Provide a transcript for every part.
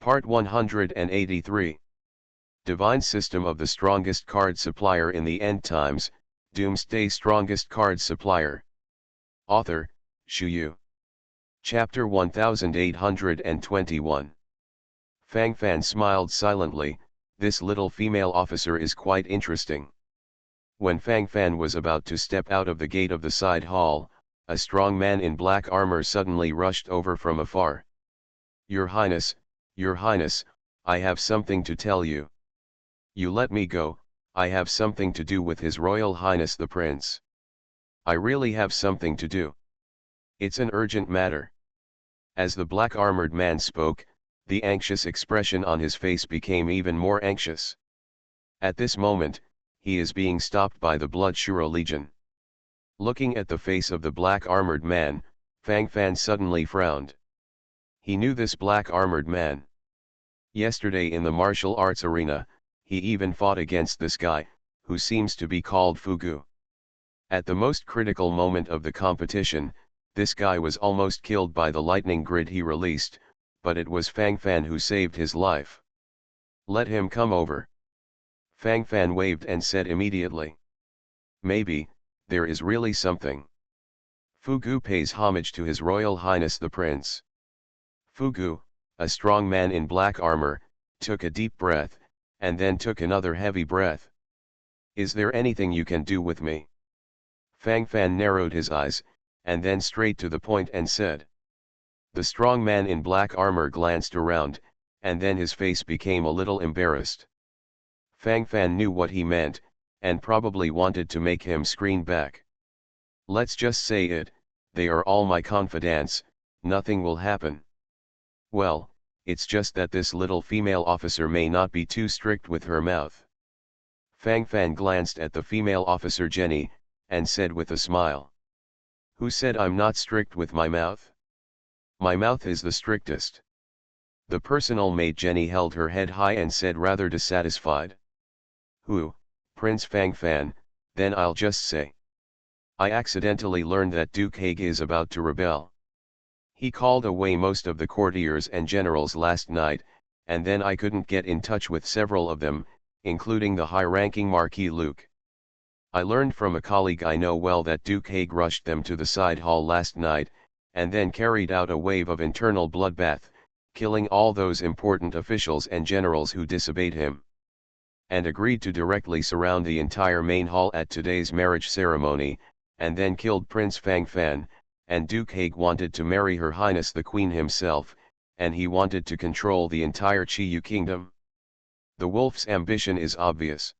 Part 183. Divine System of the Strongest Card Supplier in the End Times, Doomsday Strongest Card Supplier. Author, Shu. Chapter 1821. Fang Fan smiled silently. This little female officer is quite interesting. When Fang Fan was about to step out of the gate of the side hall, a strong man in black armor suddenly rushed over from afar. Your Highness, I have something to tell you. You let me go, I have something to do with His Royal Highness the Prince. I really have something to do. It's an urgent matter. As the black-armored man spoke, the anxious expression on his face became even more anxious. At this moment, he is being stopped by the Bloodshura Legion. Looking at the face of the black-armored man, Fang Fan suddenly frowned. He knew this black-armored man. Yesterday in the martial arts arena, he even fought against this guy, who seems to be called Fugu. At the most critical moment of the competition, this guy was almost killed by the lightning grid he released, but it was Fang Fan who saved his life. Let him come over. Fang Fan waved and said immediately. Maybe, there is really something. Fugu pays homage to His Royal Highness the Prince. Fugu, a strong man in black armor, took a deep breath, and then took another heavy breath. Is there anything you can do with me? Fang Fan narrowed his eyes, and then straight to the point and said. The strong man in black armor glanced around, and then his face became a little embarrassed. Fang Fan knew what he meant, and probably wanted to make him scream back. Let's just say it, they are all my confidants, nothing will happen. Well, it's just that this little female officer may not be too strict with her mouth. Fang Fan glanced at the female officer Jenny, and said with a smile. Who said I'm not strict with my mouth? My mouth is the strictest. The personal maid Jenny held her head high and said rather dissatisfied. Who, Prince Fang Fan, then I'll just say. I accidentally learned that Duke Haig is about to rebel. He called away most of the courtiers and generals last night, and then I couldn't get in touch with several of them, including the high-ranking Marquis Luke. I learned from a colleague I know well that Duke Haig rushed them to the side hall last night, and then carried out a wave of internal bloodbath, killing all those important officials and generals who disobeyed him. And agreed to directly surround the entire main hall at today's marriage ceremony, and then killed Prince Fang Fan, and Duke Haig wanted to marry Her Highness the Queen himself, and he wanted to control the entire Chiyu kingdom. The wolf's ambition is obvious.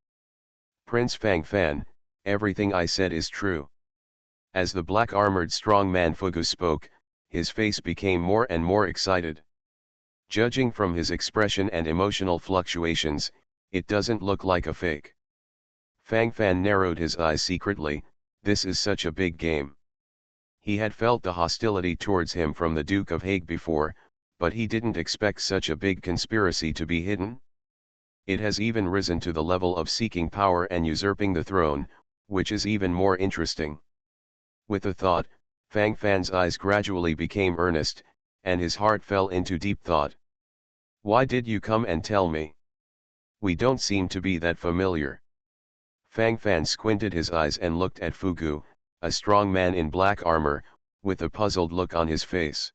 Prince Fang Fan, everything I said is true. As the black-armored strong man Fugu spoke, his face became more and more excited. Judging from his expression and emotional fluctuations, it doesn't look like a fake. Fang Fan narrowed his eyes secretly. This is such a big game. He had felt the hostility towards him from the Duke of Haig before, but he didn't expect such a big conspiracy to be hidden. It has even risen to the level of seeking power and usurping the throne, which is even more interesting. With the thought, Fang Fan's eyes gradually became earnest, and his heart fell into deep thought. Why did you come and tell me? We don't seem to be that familiar. Fang Fan squinted his eyes and looked at Fugu, a strong man in black armor, with a puzzled look on his face.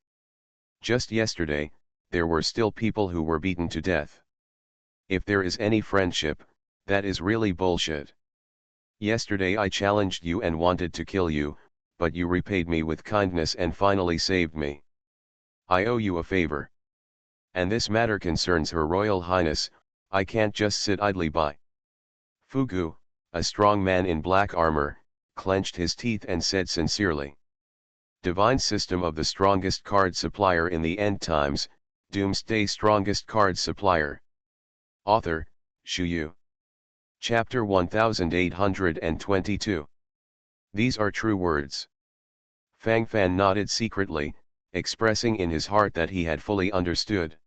Just yesterday, there were still people who were beaten to death. If there is any friendship, that is really bullshit. Yesterday I challenged you and wanted to kill you, but you repaid me with kindness and finally saved me. I owe you a favor. And this matter concerns Her Royal Highness, I can't just sit idly by. Fugu, a strong man in black armor, clenched his teeth and said sincerely. Divine System of the Strongest Card Supplier in the End Times, Doomsday Strongest Card Supplier. Author, Shu. Chapter 1822. These are true words. Fang Fan nodded secretly, expressing in his heart that he had fully understood.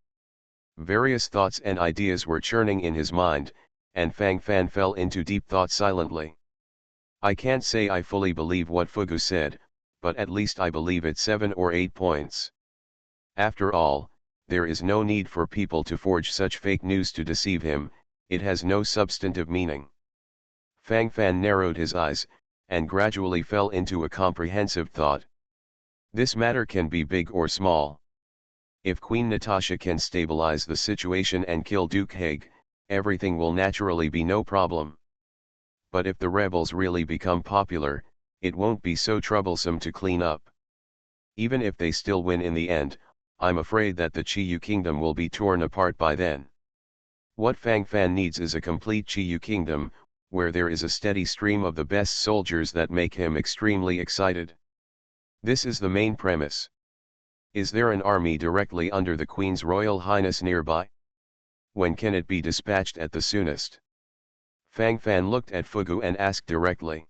Various thoughts and ideas were churning in his mind, and Fang Fan fell into deep thought silently. I can't say I fully believe what Fugu said, but at least I believe it 7 or 8 points. After all, there is no need for people to forge such fake news to deceive him, it has no substantive meaning. Fang Fan narrowed his eyes, and gradually fell into a comprehensive thought. This matter can be big or small. If Queen Natasha can stabilize the situation and kill Duke Haig, everything will naturally be no problem. But if the rebels really become popular, it won't be so troublesome to clean up. Even if they still win in the end, I'm afraid that the Chiyu kingdom will be torn apart by then. What Fang Fan needs is a complete Chiyu kingdom, where there is a steady stream of the best soldiers that make him extremely excited. This is the main premise. Is there an army directly under the Queen's Royal Highness nearby? When can it be dispatched at the soonest? Fang Fan looked at Fugu and asked directly.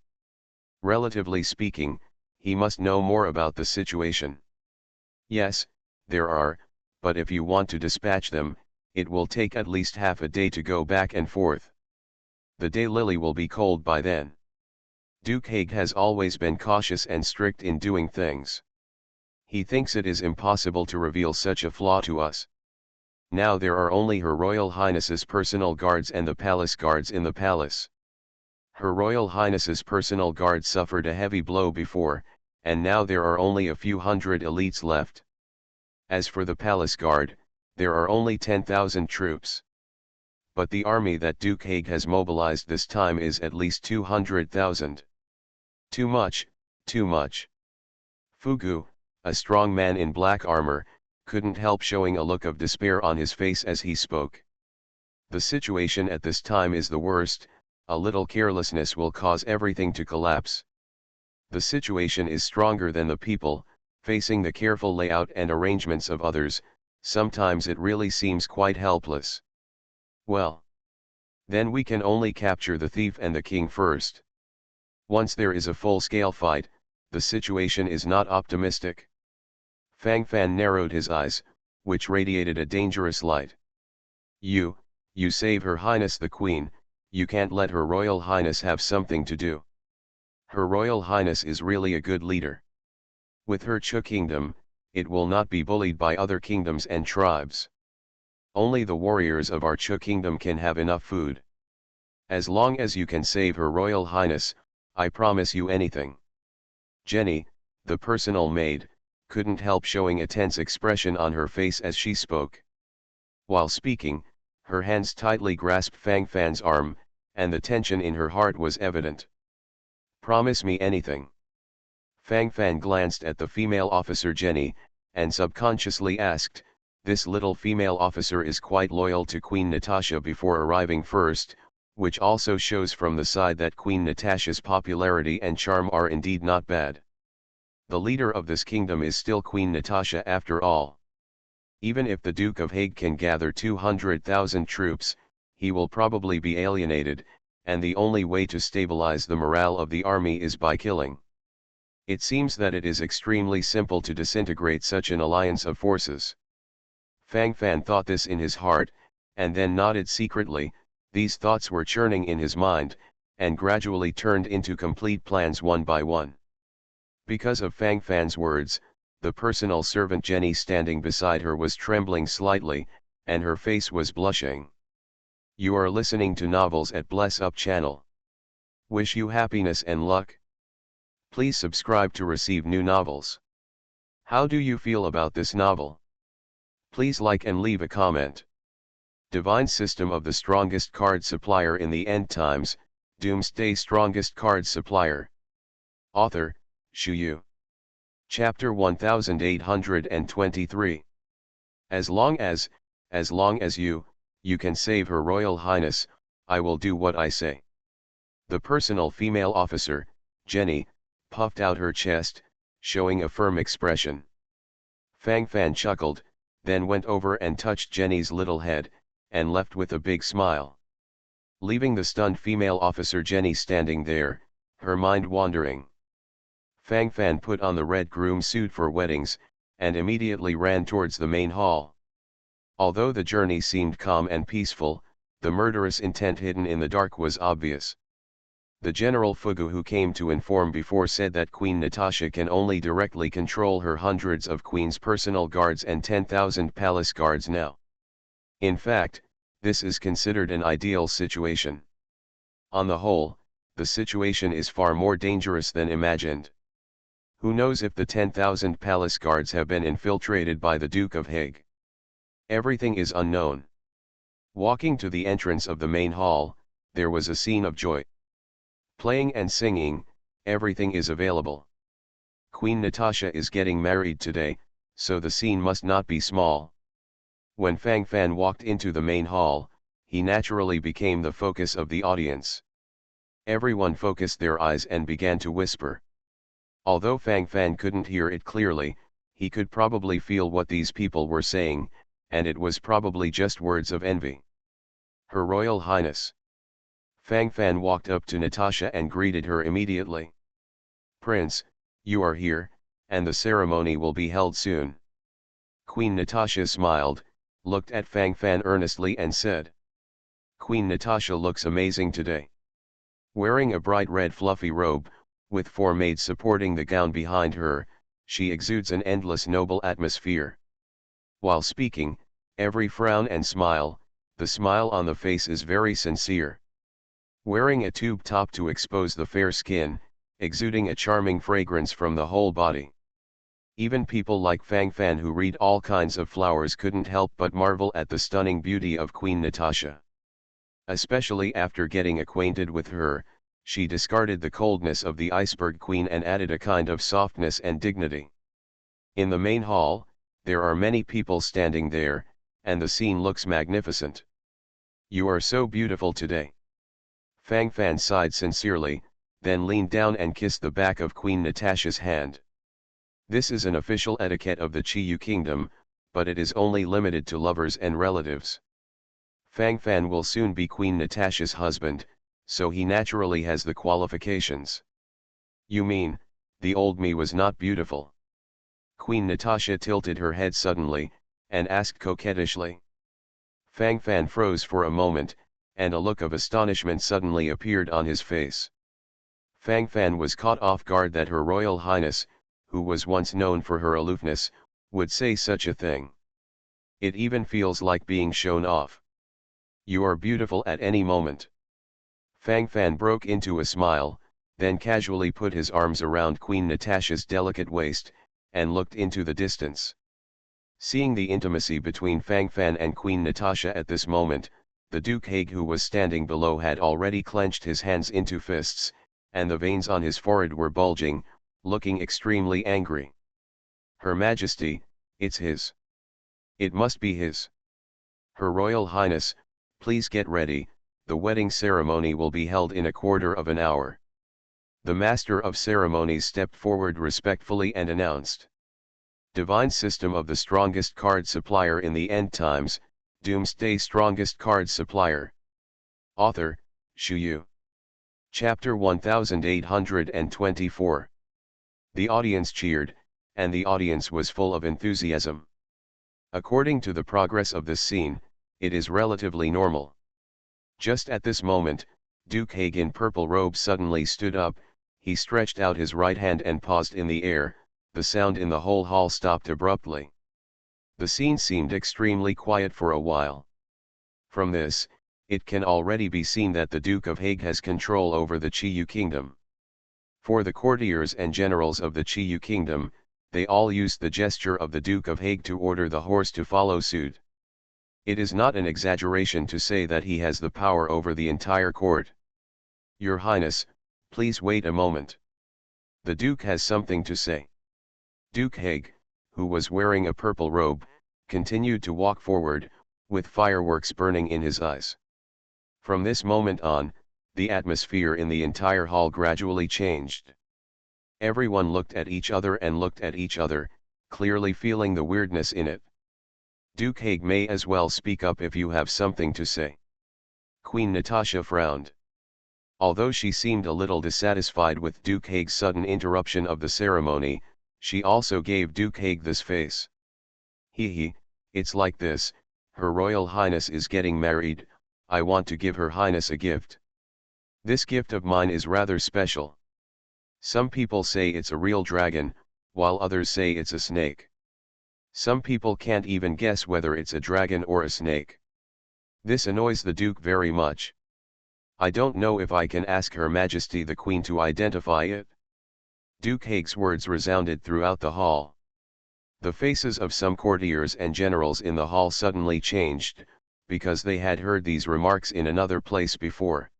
Relatively speaking, he must know more about the situation. Yes, there are, but if you want to dispatch them, it will take at least half a day to go back and forth. The daylily will be cold by then. Duke Haig has always been cautious and strict in doing things. He thinks it is impossible to reveal such a flaw to us. Now there are only Her Royal Highness's personal guards and the palace guards in the palace. Her Royal Highness's personal guard suffered a heavy blow before, and now there are only a few hundred elites left. As for the palace guard, there are only 10,000 troops. But the army that Duke Haig has mobilized this time is at least 200,000. Too much, too much. Fugu, a strong man in black armor, couldn't help showing a look of despair on his face as he spoke. The situation at this time is the worst, a little carelessness will cause everything to collapse. The situation is stronger than the people, facing the careful layout and arrangements of others, sometimes it really seems quite helpless. Well, then we can only capture the thief and the king first. Once there is a full-scale fight, the situation is not optimistic. Fang Fan narrowed his eyes, which radiated a dangerous light. You save Her Highness the Queen, you can't let Her Royal Highness have something to do. Her Royal Highness is really a good leader. With her Chu kingdom, it will not be bullied by other kingdoms and tribes. Only the warriors of our Chu kingdom can have enough food. As long as you can save Her Royal Highness, I promise you anything. Jenny, the personal maid, couldn't help showing a tense expression on her face as she spoke. While speaking, her hands tightly grasped Fang Fan's arm, and the tension in her heart was evident. Promise me anything. Fang Fan glanced at the female officer Jenny, and subconsciously asked, this little female officer is quite loyal to Queen Natasha before arriving first, which also shows from the side that Queen Natasha's popularity and charm are indeed not bad. The leader of this kingdom is still Queen Natasha after all. Even if the Duke of Haig can gather 200,000 troops, he will probably be alienated, and the only way to stabilize the morale of the army is by killing. It seems that it is extremely simple to disintegrate such an alliance of forces. Fang Fan thought this in his heart, and then nodded secretly. These thoughts were churning in his mind, and gradually turned into complete plans one by one. Because of Fang Fan's words, the personal servant Jenny standing beside her was trembling slightly, and her face was blushing. You are listening to Novels at Bless Up channel. Wish you happiness and luck. Please subscribe to receive new novels. How do you feel about this novel? Please like and leave a comment. Divine System of the Strongest Card Supplier in the End Times, Doomsday Strongest Card Supplier. Author, Shuyu. Chapter 1823. As long as you can save Her Royal Highness, I will do what I say. The personal female officer, Jenny, puffed out her chest, showing a firm expression. Fang Fan chuckled, then went over and touched Jenny's little head, and left with a big smile. Leaving the stunned female officer Jenny standing there, her mind wandering. Fang Fan put on the red groom suit for weddings, and immediately ran towards the main hall. Although the journey seemed calm and peaceful, the murderous intent hidden in the dark was obvious. The General Fugu who came to inform before said that Queen Natasha can only directly control her hundreds of Queen's personal guards and 10,000 palace guards now. In fact, this is considered an ideal situation. On the whole, the situation is far more dangerous than imagined. Who knows if the 10,000 palace guards have been infiltrated by the Duke of Hague? Everything is unknown. Walking to the entrance of the main hall, there was a scene of joy. Playing and singing, everything is available. Queen Natasha is getting married today, so the scene must not be small. When Fang Fan walked into the main hall, he naturally became the focus of the audience. Everyone focused their eyes and began to whisper. Although Fang Fan couldn't hear it clearly, he could probably feel what these people were saying, and it was probably just words of envy. Her Royal Highness. Fang Fan walked up to Natasha and greeted her immediately. Prince, you are here, and the ceremony will be held soon. Queen Natasha smiled, looked at Fang Fan earnestly and said. Queen Natasha looks amazing today. Wearing a bright red fluffy robe, with 4 maids supporting the gown behind her, she exudes an endless noble atmosphere. While speaking, every frown and smile, the smile on the face is very sincere. Wearing a tube top to expose the fair skin, exuding a charming fragrance from the whole body. Even people like Fang Fan who read all kinds of flowers couldn't help but marvel at the stunning beauty of Queen Natasha. Especially after getting acquainted with her, she discarded the coldness of the iceberg queen and added a kind of softness and dignity. In the main hall, there are many people standing there, and the scene looks magnificent. You are so beautiful today. Fang Fan sighed sincerely, then leaned down and kissed the back of Queen Natasha's hand. This is an official etiquette of the Chiyu Kingdom, but it is only limited to lovers and relatives. Fang Fan will soon be Queen Natasha's husband, so he naturally has the qualifications. You mean, the old me was not beautiful? Queen Natasha tilted her head suddenly, and asked coquettishly. Fang Fan froze for a moment, and a look of astonishment suddenly appeared on his face. Fang Fan was caught off guard that Her Royal Highness, who was once known for her aloofness, would say such a thing. It even feels like being shown off. You are beautiful at any moment. Fang Fan broke into a smile, then casually put his arms around Queen Natasha's delicate waist, and looked into the distance. Seeing the intimacy between Fang Fan and Queen Natasha at this moment, the Duke Hague who was standing below had already clenched his hands into fists, and the veins on his forehead were bulging, looking extremely angry. Her Majesty, it's his. It must be his. Her Royal Highness, please get ready, the wedding ceremony will be held in a quarter of an hour. The Master of Ceremonies stepped forward respectfully and announced. Divine System of the Strongest Card Supplier in the End Times, Doomsday Strongest Card Supplier. Author, Shu Yu. Chapter 1824. The audience cheered, and the audience was full of enthusiasm. According to the progress of this scene, it is relatively normal. Just at this moment, Duke Hague in purple robe suddenly stood up, he stretched out his right hand and paused in the air, the sound in the whole hall stopped abruptly. The scene seemed extremely quiet for a while. From this, it can already be seen that the Duke of Hague has control over the Chiyu Kingdom. For the courtiers and generals of the Chiyu Kingdom, they all used the gesture of the Duke of Hague to order the horse to follow suit. It is not an exaggeration to say that he has the power over the entire court. Your Highness, please wait a moment. The Duke has something to say. Duke Hague, who was wearing a purple robe, continued to walk forward, with fireworks burning in his eyes. From this moment on, the atmosphere in the entire hall gradually changed. Everyone looked at each other and looked at each other, clearly feeling the weirdness in it. Duke Hague may as well speak up if you have something to say. Queen Natasha frowned. Although she seemed a little dissatisfied with Duke Hague's sudden interruption of the ceremony, she also gave Duke Hague this face. It's like this, Her Royal Highness is getting married, I want to give Her Highness a gift. This gift of mine is rather special. Some people say it's a real dragon, while others say it's a snake. Some people can't even guess whether it's a dragon or a snake. This annoys the Duke very much. I don't know if I can ask Her Majesty the Queen to identify it. Duke Haig's words resounded throughout the hall. The faces of some courtiers and generals in the hall suddenly changed, because they had heard these remarks in another place before.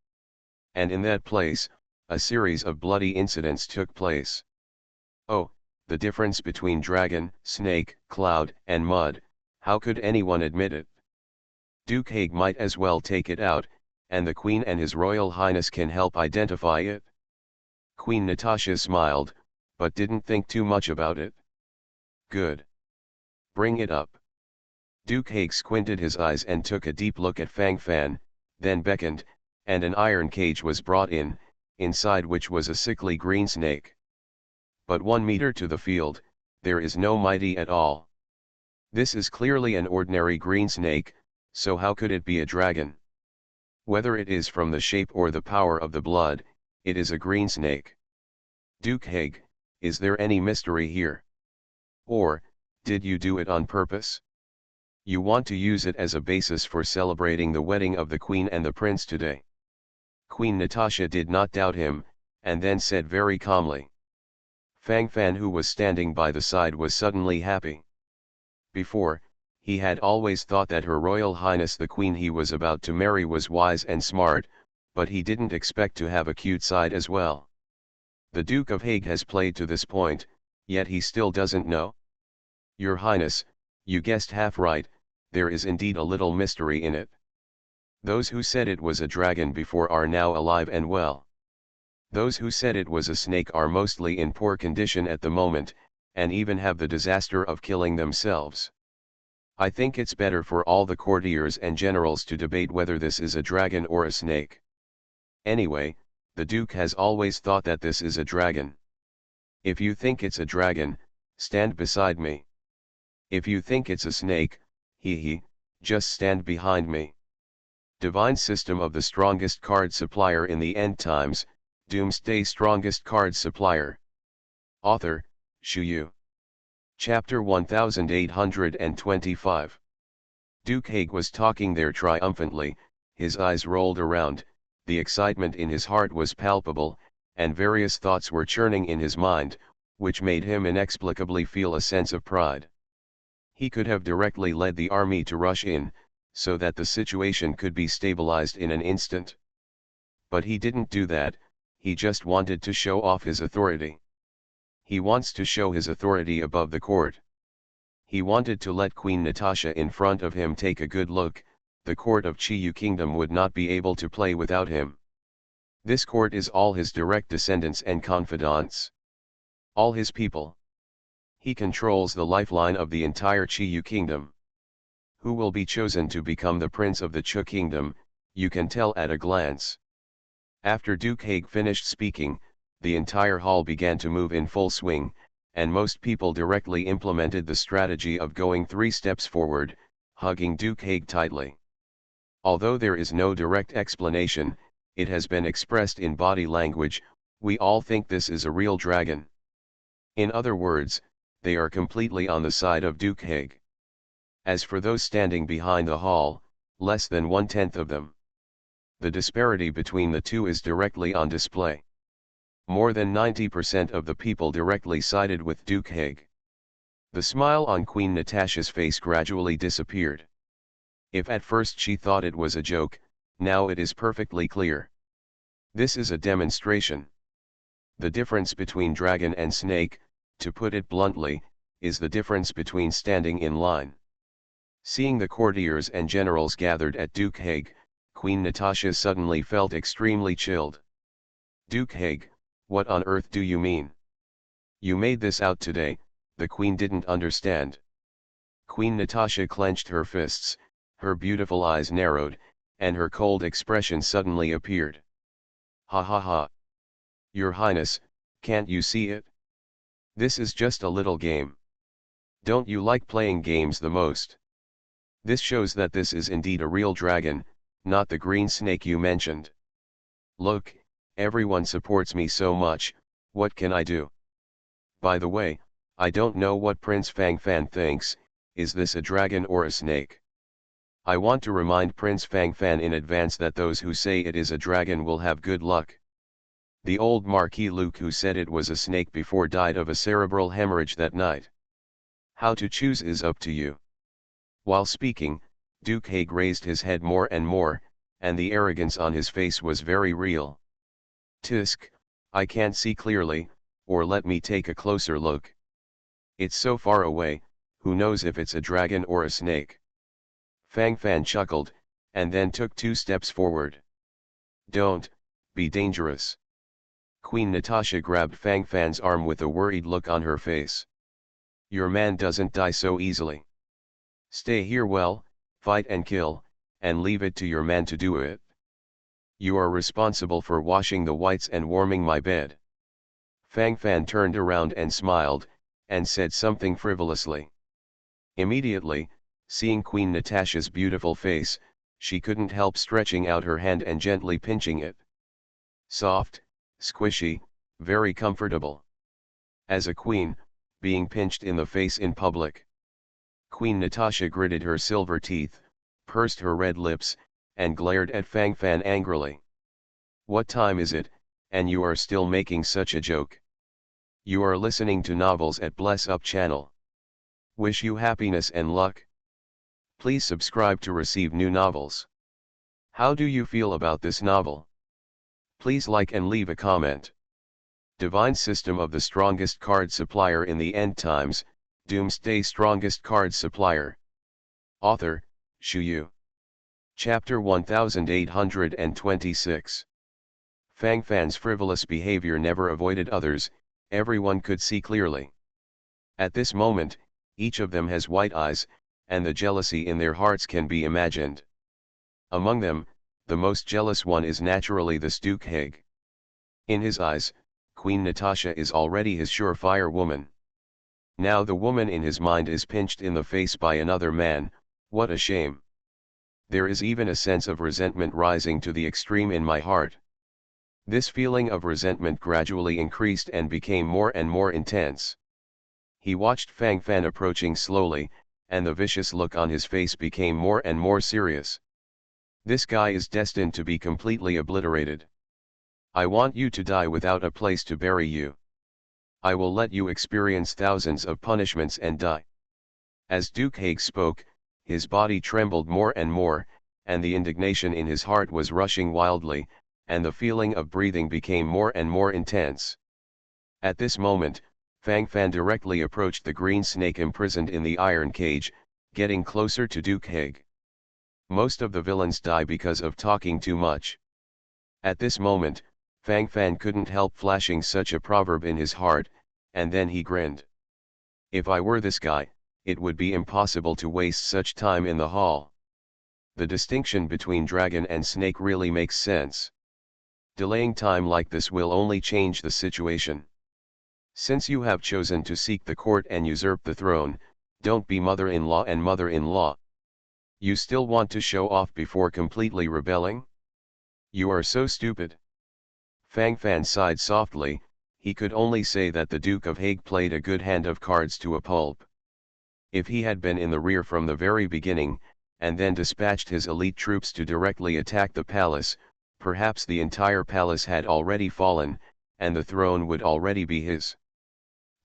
And in that place, a series of bloody incidents took place. Oh, the difference between dragon, snake, cloud, and mud, how could anyone admit it? Duke Haig might as well take it out, and the Queen and His Royal Highness can help identify it. Queen Natasha smiled, but didn't think too much about it. Good. Bring it up. Duke Haig squinted his eyes and took a deep look at Fang Fan, then beckoned, and an iron cage was brought in, inside which was a sickly green snake. But 1 meter to the field, there is no mighty at all. This is clearly an ordinary green snake, so how could it be a dragon? Whether it is from the shape or the power of the blood, it is a green snake. Duke Haig, is there any mystery here? Or, did you do it on purpose? You want to use it as a basis for celebrating the wedding of the Queen and the Prince today. Queen Natasha did not doubt him, and then said very calmly. Fang Fan, who was standing by the side, was suddenly happy. Before, he had always thought that Her Royal Highness the Queen he was about to marry was wise and smart, but he didn't expect to have a cute side as well. The Duke of Haig has played to this point, yet he still doesn't know? Your Highness, you guessed half right, there is indeed a little mystery in it. Those who said it was a dragon before are now alive and well. Those who said it was a snake are mostly in poor condition at the moment, and even have the disaster of killing themselves. I think it's better for all the courtiers and generals to debate whether this is a dragon or a snake. Anyway, the Duke has always thought that this is a dragon. If you think it's a dragon, stand beside me. If you think it's a snake, just stand behind me. Divine System of the Strongest Card Supplier in the End Times, Doomsday Strongest Card Supplier. Author, Shu Yu. Chapter 1825. Duke Haig was talking there triumphantly, his eyes rolled around, the excitement in his heart was palpable, and various thoughts were churning in his mind, which made him inexplicably feel a sense of pride. He could have directly led the army to rush in, so that the situation could be stabilized in an instant. But he didn't do that, he just wanted to show off his authority. He wants to show his authority above the court. He wanted to let Queen Natasha in front of him take a good look. The court of Chiyu Kingdom would not be able to play without him. This court is all his direct descendants and confidants. All his people. He controls the lifeline of the entire Chiyu Kingdom. Who will be chosen to become the prince of the Chu Kingdom, you can tell at a glance. After Duke Haig finished speaking, the entire hall began to move in full swing, and most people directly implemented the strategy of going 3 steps forward, hugging Duke Haig tightly. Although there is no direct explanation, it has been expressed in body language, we all think this is a real dragon. In other words, they are completely on the side of Duke Haig. As for those standing behind the hall, less than 1/10 of them. The disparity between the two is directly on display. More than 90% of the people directly sided with Duke Haig. The smile on Queen Natasha's face gradually disappeared. If at first she thought it was a joke, now it is perfectly clear. This is a demonstration. The difference between dragon and snake, to put it bluntly, is the difference between standing in line. Seeing the courtiers and generals gathered at Duke Haig, Queen Natasha suddenly felt extremely chilled. Duke Haig, what on earth do you mean? You made this out today, the Queen didn't understand. Queen Natasha clenched her fists, her beautiful eyes narrowed, and her cold expression suddenly appeared. Ha ha ha. Your Highness, can't you see it? This is just a little game. Don't you like playing games the most? This shows that this is indeed a real dragon, not the green snake you mentioned. Look, everyone supports me so much, what can I do? By the way, I don't know what Prince Fangfan thinks, is this a dragon or a snake? I want to remind Prince Fangfan in advance that those who say it is a dragon will have good luck. The old Marquis Luke who said it was a snake before died of a cerebral hemorrhage that night. How to choose is up to you. While speaking, Duke Haig raised his head more and more, and the arrogance on his face was very real. Tisk, I can't see clearly, or let me take a closer look. It's so far away, who knows if it's a dragon or a snake. Fangfan chuckled, and then took 2 steps forward. Don't be dangerous. Queen Natasha grabbed Fangfan's arm with a worried look on her face. Your man doesn't die so easily. Stay here well, fight and kill, and leave it to your man to do it. You are responsible for washing the whites and warming my bed. Fangfan turned around and smiled, and said something frivolously. Immediately, seeing Queen Natasha's beautiful face, she couldn't help stretching out her hand and gently pinching it. Soft, squishy, very comfortable. As a queen, being pinched in the face in public. Queen Natasha gritted her silver teeth, pursed her red lips, and glared at Fangfan angrily. What time is it, and you are still making such a joke? You are listening to novels at Bless Up channel. Wish you happiness and luck. Please subscribe to receive new novels. How do you feel about this novel? Please like and leave a comment. Divine System of the Strongest Card Supplier in the End Times, Doomsday Strongest Card Supplier. Author, Shu Yu. Chapter 1826. Fangfan's frivolous behavior never avoided others, everyone could see clearly. At this moment, each of them has white eyes, and the jealousy in their hearts can be imagined. Among them, the most jealous one is naturally the Duke Haig. In his eyes, Queen Natasha is already his surefire woman. Now the woman in his mind is pinched in the face by another man, what a shame. There is even a sense of resentment rising to the extreme in my heart. This feeling of resentment gradually increased and became more and more intense. He watched Fangfan approaching slowly, and the vicious look on his face became more and more serious. This guy is destined to be completely obliterated. I want you to die without a place to bury you. I will let you experience thousands of punishments and die. As Duke Haig spoke, his body trembled more and more, and the indignation in his heart was rushing wildly, and the feeling of breathing became more and more intense. At this moment, Fangfan directly approached the green snake imprisoned in the iron cage, getting closer to Duke Haig. Most of the villains die because of talking too much. At this moment, Fangfan couldn't help flashing such a proverb in his heart, and then he grinned. If I were this guy, it would be impossible to waste such time in the hall. The distinction between dragon and snake really makes sense. Delaying time like this will only change the situation. Since you have chosen to seek the court and usurp the throne, don't be mother-in-law and mother-in-law. You still want to show off before completely rebelling? You are so stupid. Fangfan sighed softly, he could only say that the Duke of Haig played a good hand of cards to a pulp. If he had been in the rear from the very beginning, and then dispatched his elite troops to directly attack the palace, perhaps the entire palace had already fallen, and the throne would already be his.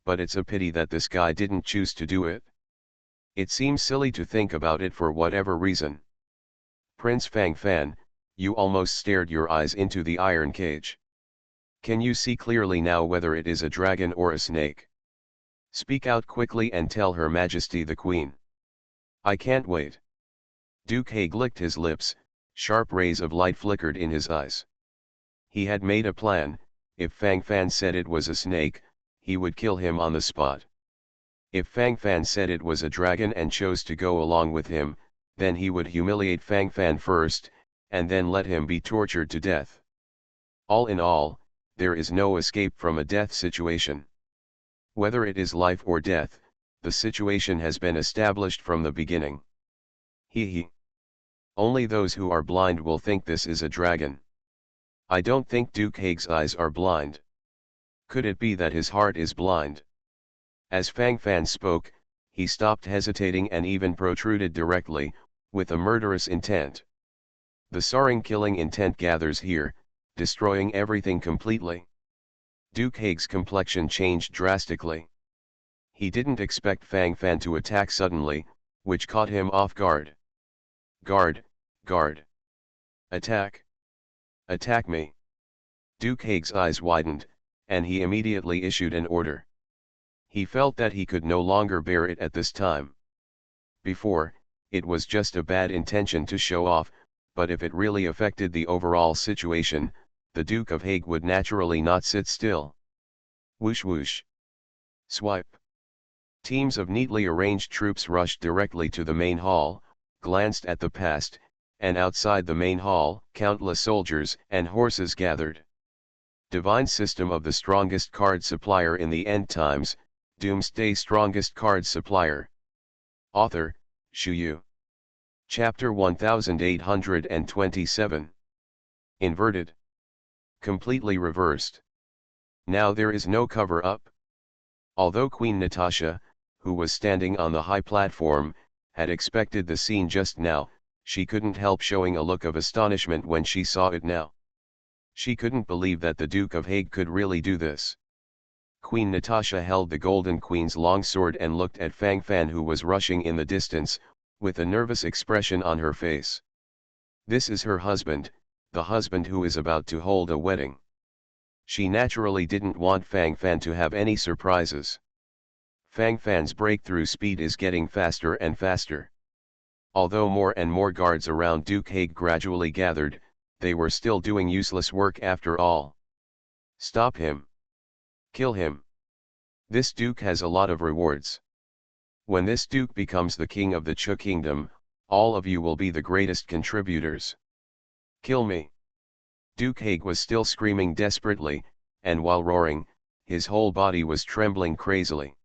But it's a pity that this guy didn't choose to do it. It seems silly to think about it for whatever reason. Prince Fangfan, you almost stared your eyes into the iron cage. Can you see clearly now whether it is a dragon or a snake? Speak out quickly and tell Her Majesty the Queen. I can't wait. Duke Haig licked his lips, sharp rays of light flickered in his eyes. He had made a plan, if Fangfan said it was a snake, he would kill him on the spot. If Fangfan said it was a dragon and chose to go along with him, then he would humiliate Fangfan first, and then let him be tortured to death. All in all, there is no escape from a death situation. Whether it is life or death, the situation has been established from the beginning. He. Only those who are blind will think this is a dragon. I don't think Duke Haig's eyes are blind. Could it be that his heart is blind? As Fang Fan spoke, he stopped hesitating and even protruded directly, with a murderous intent. The soaring killing intent gathers here, destroying everything completely. Duke Haig's complexion changed drastically. He didn't expect Fang Fan to attack suddenly, which caught him off guard. Guard, guard. Attack. Attack me. Duke Haig's eyes widened, and he immediately issued an order. He felt that he could no longer bear it at this time. Before, it was just a bad intention to show off, but if it really affected the overall situation, the Duke of Haig would naturally not sit still. Whoosh whoosh. Swipe. Teams of neatly arranged troops rushed directly to the main hall, glanced at the past, and outside the main hall, countless soldiers and horses gathered. Divine system of the strongest card supplier in the end times, Doomsday strongest card supplier. Author, Shu Yu. Chapter 1827. Inverted. Completely reversed. Now there is no cover-up. Although Queen Natasha, who was standing on the high platform, had expected the scene just now, she couldn't help showing a look of astonishment when she saw it now. She couldn't believe that the Duke of Haig could really do this. Queen Natasha held the Golden Queen's longsword and looked at Fang Fan, who was rushing in the distance, with a nervous expression on her face. This is her husband, the husband who is about to hold a wedding. She naturally didn't want Fang Fan to have any surprises. Fang Fan's breakthrough speed is getting faster and faster. Although more and more guards around Duke Haig gradually gathered, they were still doing useless work after all. Stop him. Kill him. This Duke has a lot of rewards. When this Duke becomes the king of the Chu Kingdom, all of you will be the greatest contributors. Kill me. Duke Haig was still screaming desperately, and while roaring, his whole body was trembling crazily.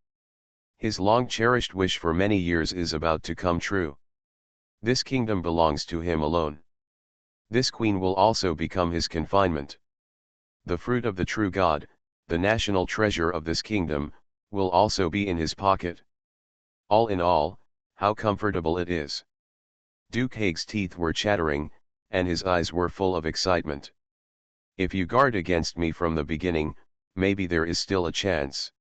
His long-cherished wish for many years is about to come true. This kingdom belongs to him alone. This queen will also become his confinement. The fruit of the true God, the national treasure of this kingdom, will also be in his pocket. All in all, how comfortable it is. Duke Haig's teeth were chattering, and his eyes were full of excitement. If you guard against me from the beginning, maybe there is still a chance.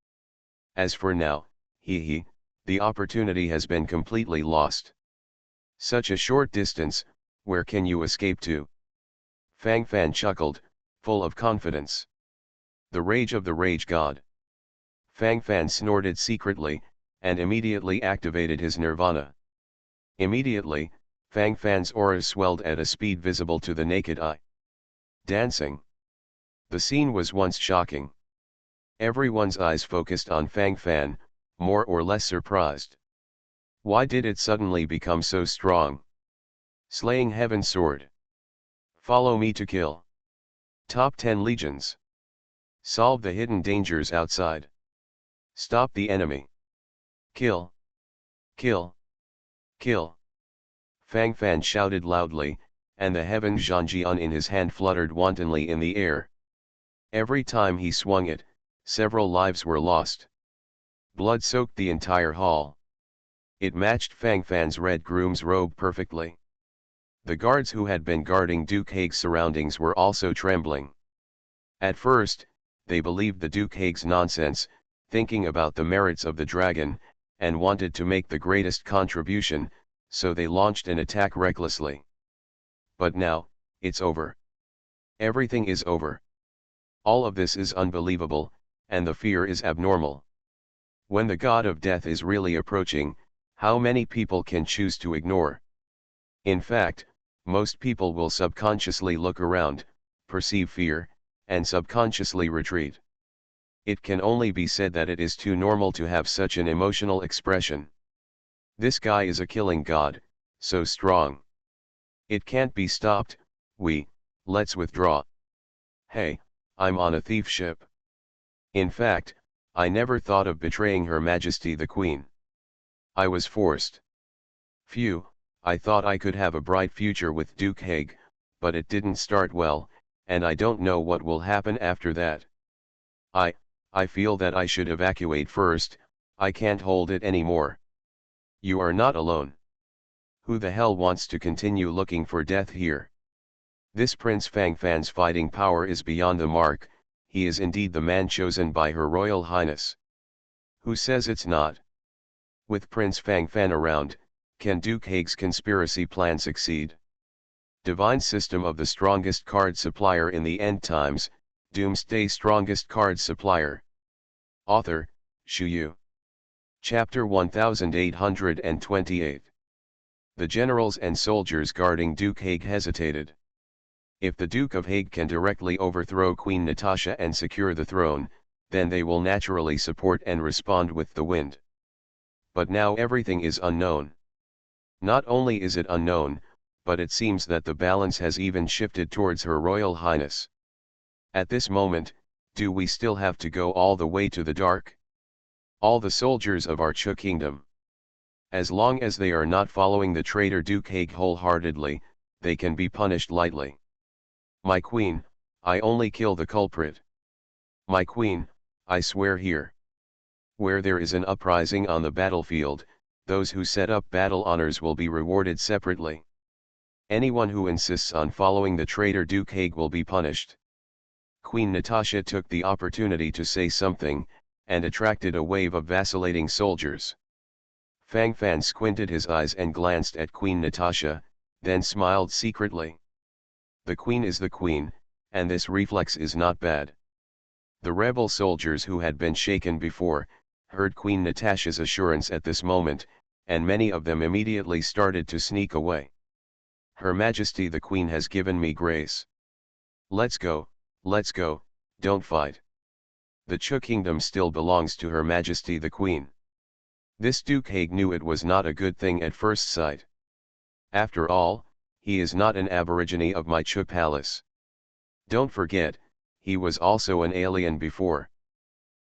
As for now, the opportunity has been completely lost. Such a short distance, where can you escape to? Fang Fan chuckled, full of confidence. The rage of the rage god. Fang Fan snorted secretly, and immediately activated his nirvana. Immediately, Fang Fan's aura swelled at a speed visible to the naked eye. Dancing. The scene was once shocking. Everyone's eyes focused on Fang Fan, more or less surprised. Why did it suddenly become so strong? Slaying Heaven's sword. Follow me to kill. Top 10 legions. Solve the hidden dangers outside. Stop the enemy. Kill. Kill. Kill. Fang Fan shouted loudly, and the heaven Zhangjian in his hand fluttered wantonly in the air. Every time he swung it, several lives were lost. Blood soaked the entire hall. It matched Fang Fan's red groom's robe perfectly. The guards who had been guarding Duke Haig's surroundings were also trembling. At first, they believed the Duke Haig's nonsense, thinking about the merits of the dragon, and wanted to make the greatest contribution, so they launched an attack recklessly. But now, it's over. Everything is over. All of this is unbelievable, and the fear is abnormal. When the god of death is really approaching, how many people can choose to ignore? In fact, most people will subconsciously look around, perceive fear, and subconsciously retreat. It can only be said that it is too normal to have such an emotional expression. This guy is a killing god, so strong. It can't be stopped. Let's withdraw. Hey, I'm on a thief ship. In fact, I never thought of betraying Her Majesty the Queen. I was forced. Phew, I thought I could have a bright future with Duke Haig, but it didn't start well, and I don't know what will happen after that. I, I feel that I should evacuate first. I can't hold it anymore. You are not alone. Who the hell wants to continue looking for death here? This Prince Fang Fan's fighting power is beyond the mark. He is indeed the man chosen by Her Royal Highness. Who says it's not? With Prince Fang Fan around, can Duke Haig's conspiracy plan succeed? Divine System of the Strongest Card Supplier in the End Times, Doomsday Strongest Card Supplier. Author, Shu Yu. Chapter 1828. The generals and soldiers guarding Duke Haig hesitated. If the Duke of Haig can directly overthrow Queen Natasha and secure the throne, then they will naturally support and respond with the wind. But now everything is unknown. Not only is it unknown, but it seems that the balance has even shifted towards Her Royal Highness. At this moment, do we still have to go all the way to the dark? All the soldiers of our Chu kingdom. As long as they are not following the traitor Duke Haig wholeheartedly, they can be punished lightly. My queen, I only kill the culprit. My queen, I swear here. Where there is an uprising on the battlefield, those who set up battle honors will be rewarded separately. Anyone who insists on following the traitor Duke Haig will be punished. Queen Natasha took the opportunity to say something, and attracted a wave of vacillating soldiers. Fang Fan squinted his eyes and glanced at Queen Natasha, then smiled secretly. The queen is the queen, and this reflex is not bad. The rebel soldiers who had been shaken before, heard Queen Natasha's assurance at this moment, and many of them immediately started to sneak away. Her Majesty the Queen has given me grace. Let's go, don't fight. The Chu kingdom still belongs to Her Majesty the Queen. This Duke Haig knew it was not a good thing at first sight. After all, he is not an aborigine of my Chu palace. Don't forget, he was also an alien before.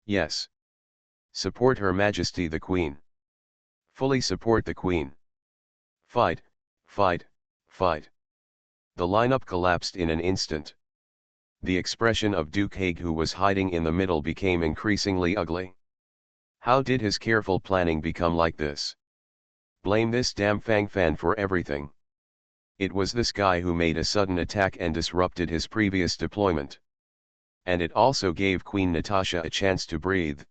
Yes. Support Her Majesty the Queen. Fully support the Queen. Fight, fight, fight. The lineup collapsed in an instant. The expression of Duke Haig, who was hiding in the middle, became increasingly ugly. How did his careful planning become like this? Blame this damn Fang Fan for everything. It was this guy who made a sudden attack and disrupted his previous deployment. And it also gave Queen Natasha a chance to breathe.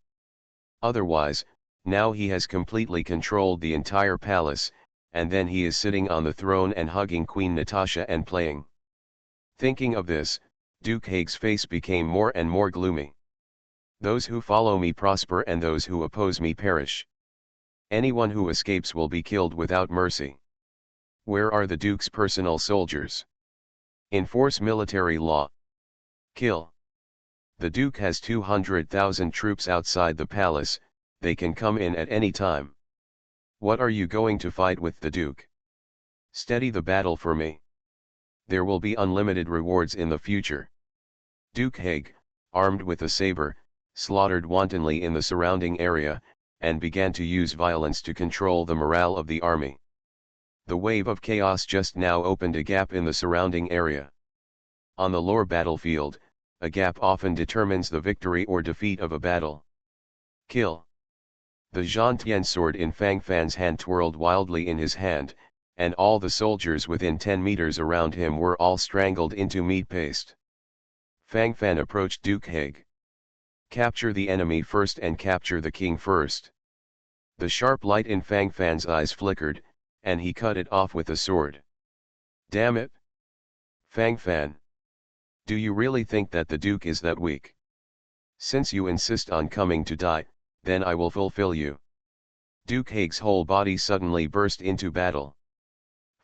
Otherwise, now he has completely controlled the entire palace, and then he is sitting on the throne and hugging Queen Natasha and playing. Thinking of this, Duke Haig's face became more and more gloomy. Those who follow me prosper and those who oppose me perish. Anyone who escapes will be killed without mercy. Where are the Duke's personal soldiers? Enforce military law. Kill. The Duke has 200,000 troops outside the palace, they can come in at any time. What are you going to fight with the Duke? Steady the battle for me. There will be unlimited rewards in the future. Duke Haig, armed with a saber, slaughtered wantonly in the surrounding area, and began to use violence to control the morale of the army. The wave of chaos just now opened a gap in the surrounding area. On the lore battlefield, a gap often determines the victory or defeat of a battle. Kill. The Zhantian sword in Fang Fan's hand twirled wildly in his hand, and all the soldiers within 10 meters around him were all strangled into meat paste. Fang Fan approached Duke Haig. Capture the enemy first and capture the king first. The sharp light in Fang Fan's eyes flickered, and he cut it off with a sword. Damn it! Fang Fan. Do you really think that the Duke is that weak? Since you insist on coming to die, then I will fulfill you. Duke Haig's whole body suddenly burst into battle.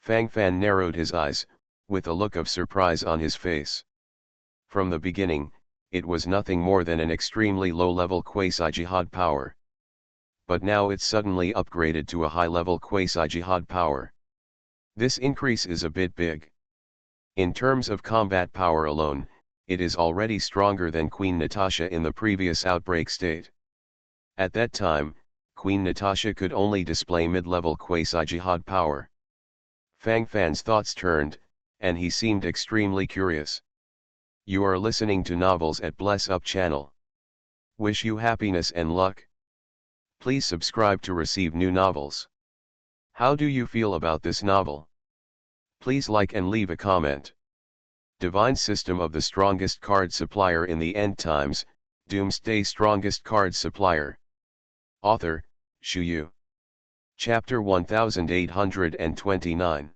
Fang Fan narrowed his eyes, with a look of surprise on his face. From the beginning, it was nothing more than an extremely low-level quasi-jihad power. But now it's suddenly upgraded to a high-level quasi-jihad power. This increase is a bit big. In terms of combat power alone, it is already stronger than Queen Natasha in the previous outbreak state. At that time, Queen Natasha could only display mid-level quasi-jihad power. Fang Fan's thoughts turned, and he seemed extremely curious. You are listening to Novels at Bless Up channel. Wish you happiness and luck. Please subscribe to receive new novels. How do you feel about this novel? Please like and leave a comment. Divine System of the Strongest Card Supplier in the End Times, Doomsday Strongest Card Supplier. Author, Shu. Chapter 1829.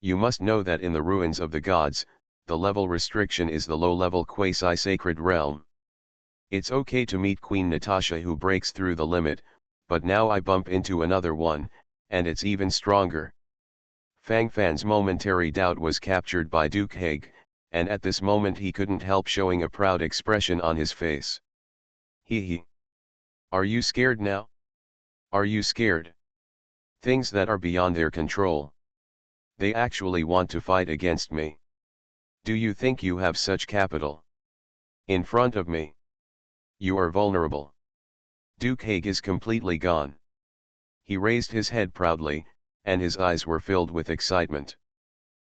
You must know that in the ruins of the gods, the level restriction is the low-level quasi-sacred realm. It's okay to meet Queen Natasha who breaks through the limit, but now I bump into another one, and it's even stronger. Fang Fan's momentary doubt was captured by Duke Haig, and at this moment he couldn't help showing a proud expression on his face. Hee. Are you scared now? Are you scared? Things that are beyond their control. They actually want to fight against me. Do you think you have such capital? In front of me. You are vulnerable. Duke Haig is completely gone. He raised his head proudly, and his eyes were filled with excitement.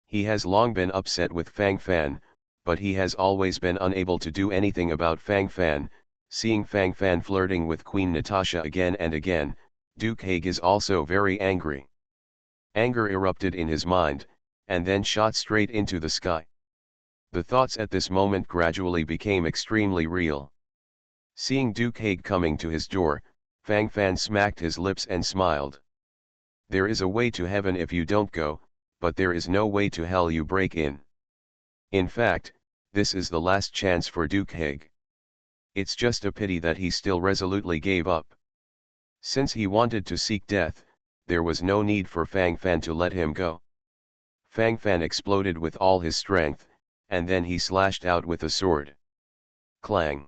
He has long been upset with Fang Fan, but he has always been unable to do anything about Fang Fan. Seeing Fang Fan flirting with Queen Natasha again and again, Duke Haig is also very angry. Anger erupted in his mind, and then shot straight into the sky. The thoughts at this moment gradually became extremely real. Seeing Duke Haig coming to his door, Fang Fan smacked his lips and smiled. There is a way to heaven if you don't go, but there is no way to hell you break in. In fact, this is the last chance for Duke Haig. It's just a pity that he still resolutely gave up. Since he wanted to seek death, there was no need for Fang Fan to let him go. Fang Fan exploded with all his strength, and then he slashed out with a sword. Clang!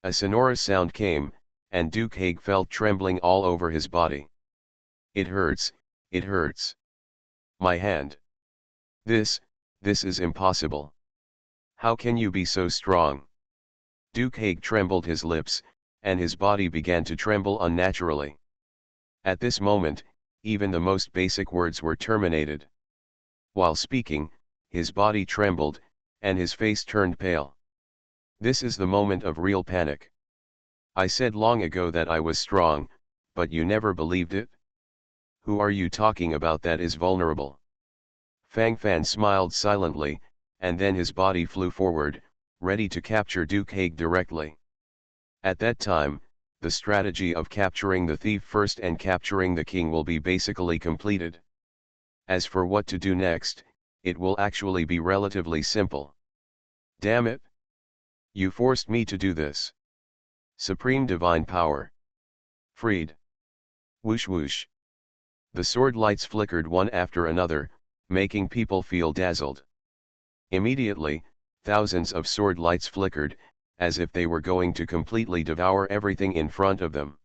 A sonorous sound came, and Duke Haig felt trembling all over his body. It hurts, it hurts. My hand. This is impossible. How can you be so strong? Duke Haig trembled his lips, and his body began to tremble unnaturally. At this moment, even the most basic words were terminated. While speaking, his body trembled, and his face turned pale. This is the moment of real panic. I said long ago that I was strong, but you never believed it? Who are you talking about that is vulnerable? Fang Fan smiled silently, and then his body flew forward, ready to capture Duke Haig directly. At that time, the strategy of capturing the thief first and capturing the king will be basically completed. As for what to do next, it will actually be relatively simple. Damn it! You forced me to do this. Supreme Divine Power. Freed. Whoosh whoosh. The sword lights flickered one after another, making people feel dazzled. Immediately, thousands of sword lights flickered, as if they were going to completely devour everything in front of them.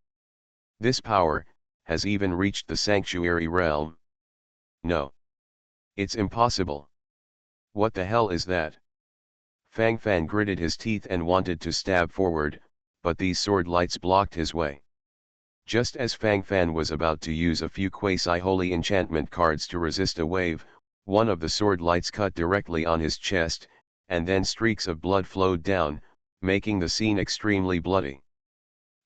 This power has even reached the sanctuary realm. No. It's impossible. What the hell is that? Fang Fan gritted his teeth and wanted to stab forward, but these sword lights blocked his way. Just as Fang Fan was about to use a few quasi-holy enchantment cards to resist a wave, one of the sword lights cut directly on his chest, and then streaks of blood flowed down, making the scene extremely bloody.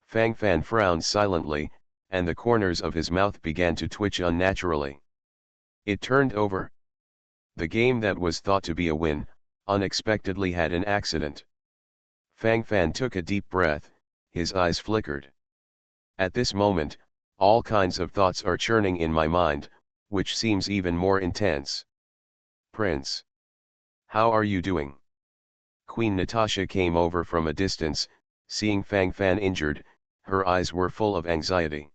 Fang Fan frowned silently, and the corners of his mouth began to twitch unnaturally. It turned over. The game that was thought to be a win, unexpectedly had an accident. Fang Fan took a deep breath, his eyes flickered. At this moment, all kinds of thoughts are churning in my mind, which seems even more intense. Prince. How are you doing? Queen Natasha came over from a distance, seeing Fang Fan injured, her eyes were full of anxiety.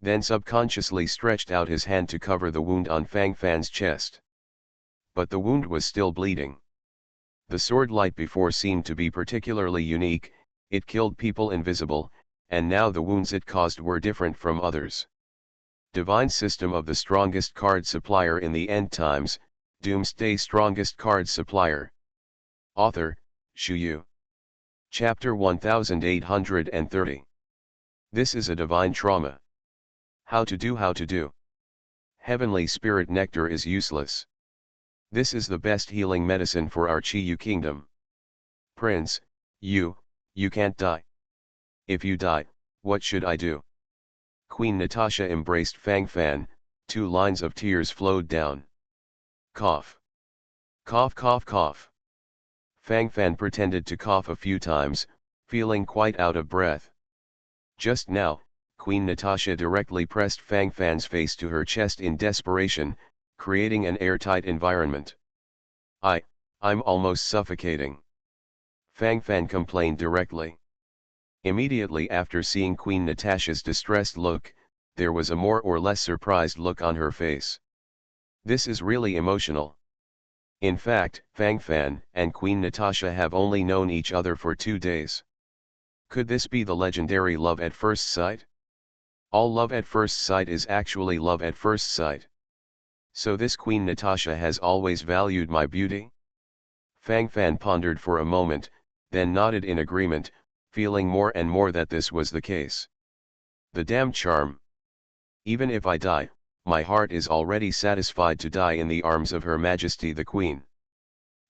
Then subconsciously stretched out his hand to cover the wound on Fang Fan's chest. But the wound was still bleeding. The sword light before seemed to be particularly unique, it killed people invisible, and now the wounds it caused were different from others. Divine System of the Strongest Card Supplier in the End Times, Doomsday Strongest Card Supplier. Author, Shu. Chapter 1830. This is a divine trauma. How to do. Heavenly spirit nectar is useless. This is the best healing medicine for our Chiyu kingdom. Prince, you can't die. If you die, what should I do? Queen Natasha embraced Fang Fan, 2 lines of tears flowed down. Cough. Cough cough cough. Fang Fan pretended to cough a few times, feeling quite out of breath. Just now, Queen Natasha directly pressed Fang Fan's face to her chest in desperation, creating an airtight environment. I'm almost suffocating. Fang Fan complained directly. Immediately after seeing Queen Natasha's distressed look, there was a more or less surprised look on her face. This is really emotional. In fact, Fang Fan and Queen Natasha have only known each other for 2 days. Could this be the legendary love at first sight? All love at first sight is actually love at first sight. So this Queen Natasha has always valued my beauty? Fang Fan pondered for a moment, then nodded in agreement, feeling more and more that this was the case. The damn charm. Even if I die, my heart is already satisfied to die in the arms of Her Majesty the Queen.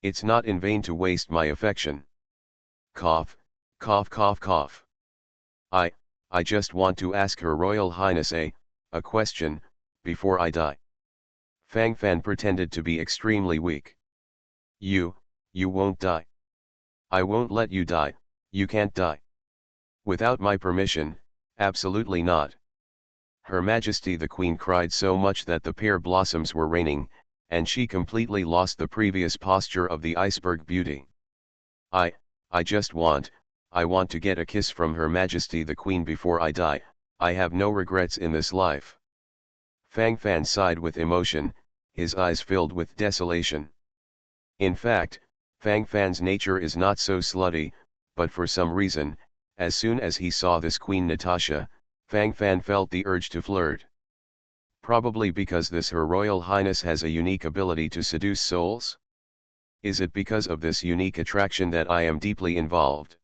It's not in vain to waste my affection. Cough, cough cough cough. I just want to ask Her Royal Highness a question, before I die. Fang Fan pretended to be extremely weak. You won't die. I won't let you die, you can't die. Without my permission, absolutely not. Her Majesty the Queen cried so much that the pear blossoms were raining, and she completely lost the previous posture of the iceberg beauty. I just want to get a kiss from Her Majesty the Queen before I die, I have no regrets in this life. Fang Fan sighed with emotion, his eyes filled with desolation. In fact, Fang Fan's nature is not so slutty, but for some reason, as soon as he saw this Queen Natasha, Fang Fan felt the urge to flirt. Probably because this Her Royal Highness has a unique ability to seduce souls? Is it because of this unique attraction that I am deeply involved?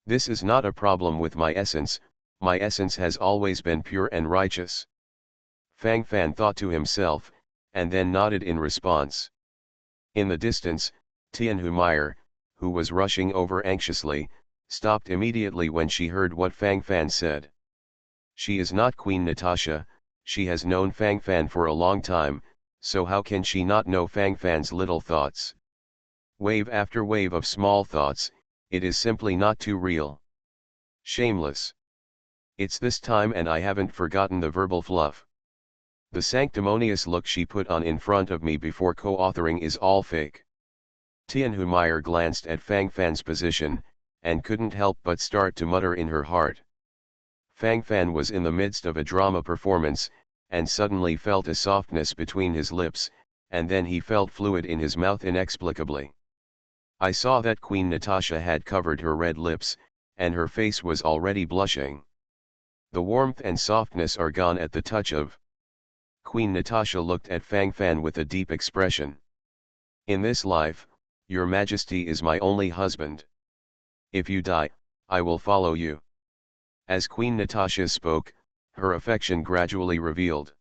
This is not a problem with my essence has always been pure and righteous. Fang Fan thought to himself, and then nodded in response. In the distance, Tianhu, who was rushing over anxiously, stopped immediately when she heard what Fang Fan said. She is not Queen Natasha, she has known Fang Fan for a long time, so how can she not know Fang Fan's little thoughts? Wave after wave of small thoughts, it is simply not too real. Shameless. It's this time and I haven't forgotten the verbal fluff. The sanctimonious look she put on in front of me before co-authoring is all fake. Tianhu glanced at Fang Fan's position, and couldn't help but start to mutter in her heart. Fang Fan was in the midst of a drama performance, and suddenly felt a softness between his lips, and then he felt fluid in his mouth inexplicably. I saw that Queen Natasha had covered her red lips, and her face was already blushing. The warmth and softness are gone at the touch of. Queen Natasha looked at Fang Fan with a deep expression. In this life, Your Majesty is my only husband. If you die, I will follow you. As Queen Natasha spoke, her affection gradually revealed.